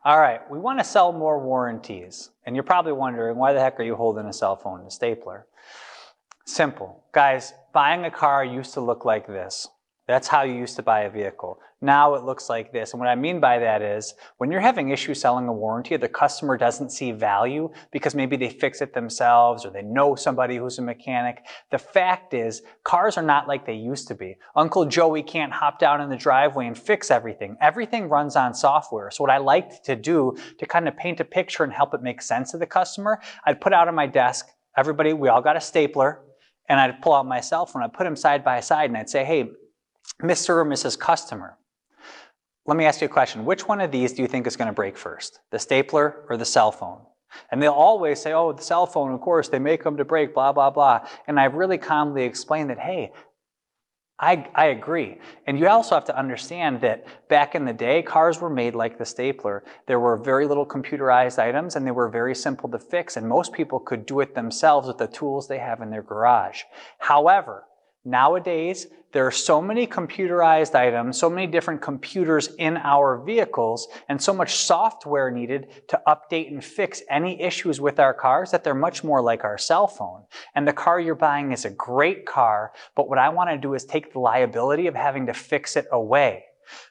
All right, we want to sell more warranties. And you're probably wondering, why the heck are you holding a cell phone and a stapler? Simple. Guys, buying a car used to look like this. That's how you used to buy a vehicle. Now it looks like this. And what I mean by that is, when you're having issues selling a warranty, the customer doesn't see value because maybe they fix it themselves or they know somebody who's a mechanic. The fact is, cars are not like they used to be. Uncle Joey can't hop down in the driveway and fix everything. Everything runs on software. So what I like to do to kind of paint a picture and help it make sense to the customer, I'd put out on my desk, everybody, we all got a stapler, and I'd pull out my cell phone, I'd put them side by side, and I'd say, hey, Mr. or Mrs. Customer, let me ask you a question. Which one of these do you think is going to break first, the stapler or the cell phone? And they'll always say, oh, the cell phone, of course, they make them to break, blah, blah, blah. And I really calmly explain that, hey, I agree. And you also have to understand that back in the day, cars were made like the stapler. There were very little computerized items and they were very simple to fix, and most people could do it themselves with the tools they have in their garage. However, nowadays, there are so many computerized items, so many different computers in our vehicles, and so much software needed to update and fix any issues with our cars that they're much more like our cell phone. And the car you're buying is a great car, but what I want to do is take the liability of having to fix it away.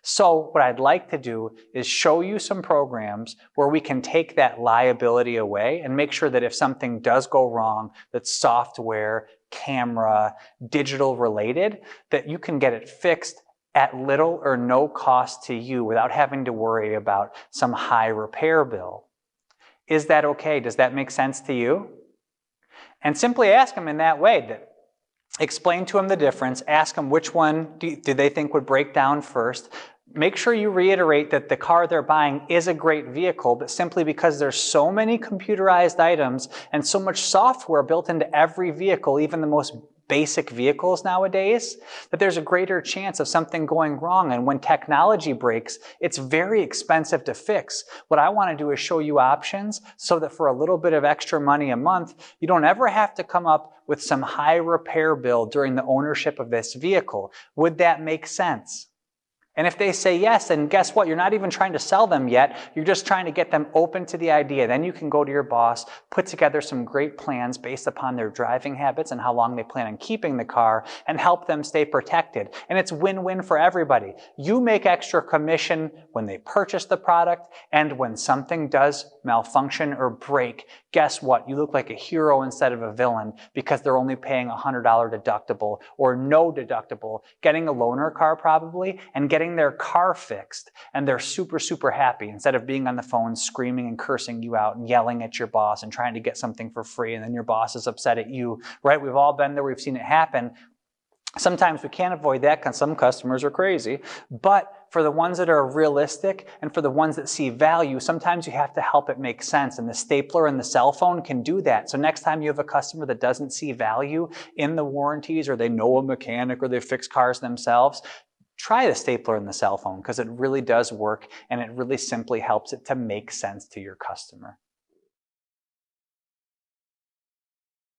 So what I'd like to do is show you some programs where we can take that liability away and make sure that if something does go wrong, that's software, camera, digital related, that you can get it fixed at little or no cost to you without having to worry about some high repair bill. Is that okay? Does that make sense to you? And simply ask them in that way. Explain to them the difference. Ask them which one do they think would break down first. Make sure you reiterate that the car they're buying is a great vehicle, but simply because there's so many computerized items and so much software built into every vehicle, even the most basic vehicles nowadays, that there's a greater chance of something going wrong. And when technology breaks, it's very expensive to fix. What I want to do is show you options so that for a little bit of extra money a month, you don't ever have to come up with some high repair bill during the ownership of this vehicle. Would that make sense? And if they say yes, then guess what? You're not even trying to sell them yet. You're just trying to get them open to the idea. Then you can go to your boss, put together some great plans based upon their driving habits and how long they plan on keeping the car, and help them stay protected. And it's win-win for everybody. You make extra commission when they purchase the product, and when something does malfunction or break, guess what? You look like a hero instead of a villain because they're only paying a $100 deductible or no deductible, getting a loaner car probably, and getting their car fixed, and they're super, super happy instead of being on the phone screaming and cursing you out and yelling at your boss and trying to get something for free, and then your boss is upset at you, right? We've all been there. We've seen it happen. Sometimes we can't avoid that because some customers are crazy, but for the ones that are realistic and for the ones that see value, sometimes you have to help it make sense, and the stapler and the cell phone can do that. So next time you have a customer that doesn't see value in the warranties, or they know a mechanic, or they fix cars themselves, try the stapler and the cell phone, because it really does work and it really simply helps it to make sense to your customer.